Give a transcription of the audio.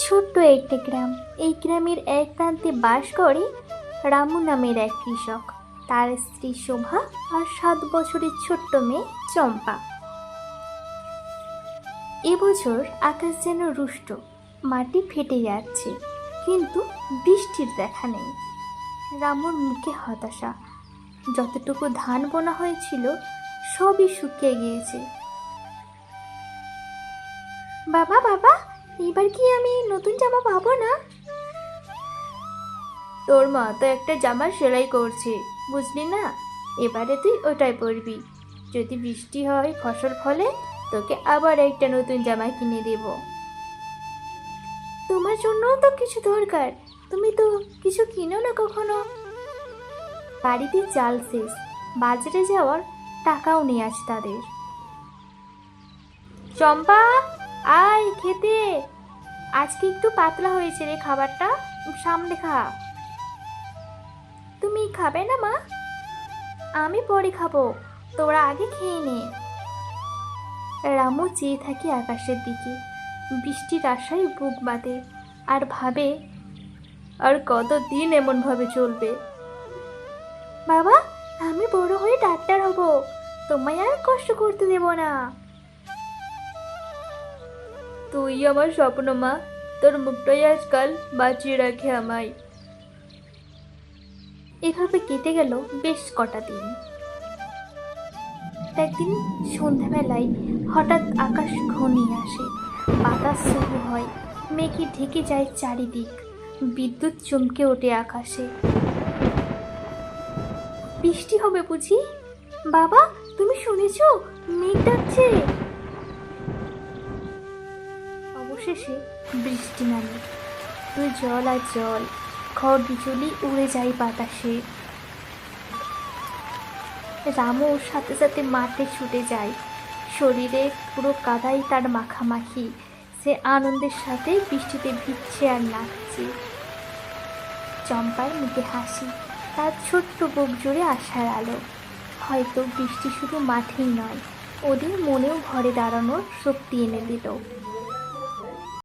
ছোট্ট একটা গ্রাম। এই গ্রামের এক প্রান্তে বাস করে রামু নামের এক কৃষক, তার স্ত্রী শোভা আর 7 বছরের ছোট্ট মেয়ে চম্পা। এবছর আকাশ যেন রুষ্ট, মাটি ফেটে যাচ্ছে, কিন্তু বৃষ্টির দেখা নেই। রামুর মুখে হতাশা। যতটুকু ধান বোনা হয়েছিল সবই শুকিয়ে গিয়েছে। বাবা বাবা, এবার কি আমি নতুন জামা পাবো না? তোর মা তো একটা জামা সেলাই করছে, বুঝলি না? এবারে তুই ওটাই পরবি। যদি বৃষ্টি হয়, ফসল ফলে, তোকে আবার একটা নতুন জামা কিনে দেব। তোমার জন্যও তো কিছু দরকার, তুমি তো কিছু কিনো না কখনো। বাড়িতে চাল শেষ, বাজারে যাওয়ার টাকাও নেই আজ তাদের। চম্পা, আয় খেতে। আজকে একটু পাতলা হয়েছে রে খাবারটা, সামনে খা। তুমি খাবে না মা? আমি পরে খাবো, তোরা আগে খেয়ে নে। রামু চেয়ে থাকে আকাশের দিকে, বৃষ্টির আশায় বুক বাঁধে, আর ভাবে আর কতদিন এমনভাবে চলবে। বাবা, আমি বড় হয়ে ডাক্তার হব, তোমায় আর কষ্ট করতে দেব না। তুই আমার স্বপ্ন মা, তোর মুখটাই আজকাল বাঁচিয়ে রাখে আমায়। এভাবে কেটে গেল বেশ কটা দিন। একদিন সন্ধ্যাবেলায় হঠাৎ আকাশ ঘনিয়ে আসে, বাতাস শুরু হয়, মেঘে ঢেকে যায় চারিদিক, বিদ্যুৎ চমকে ওঠে আকাশে। বৃষ্টি হবে বুঝি? বাবা, তুমি শুনেছ? মেঘ ডাকছে। অবশেষে বৃষ্টি নামে, তুই জল আর জল, খড় বিচুলি উড়ে যায় বাতাসে। রামু ওর সাথে সাথে মাঠে ছুটে যায়, শরীরে পুরো কাদাই তার মাখামাখি। সে আনন্দের সাথে বৃষ্টিতে ভিজছে আর নাচছে। চম্পার মুখে হাসি, তার ছোট্ট বুক জুড়ে আশার আলো। হয়তো বৃষ্টি শুধু মাঠেই নয়, ওদের মনেও ঘরে দাঁড়ানোর শক্তি এনে দিল।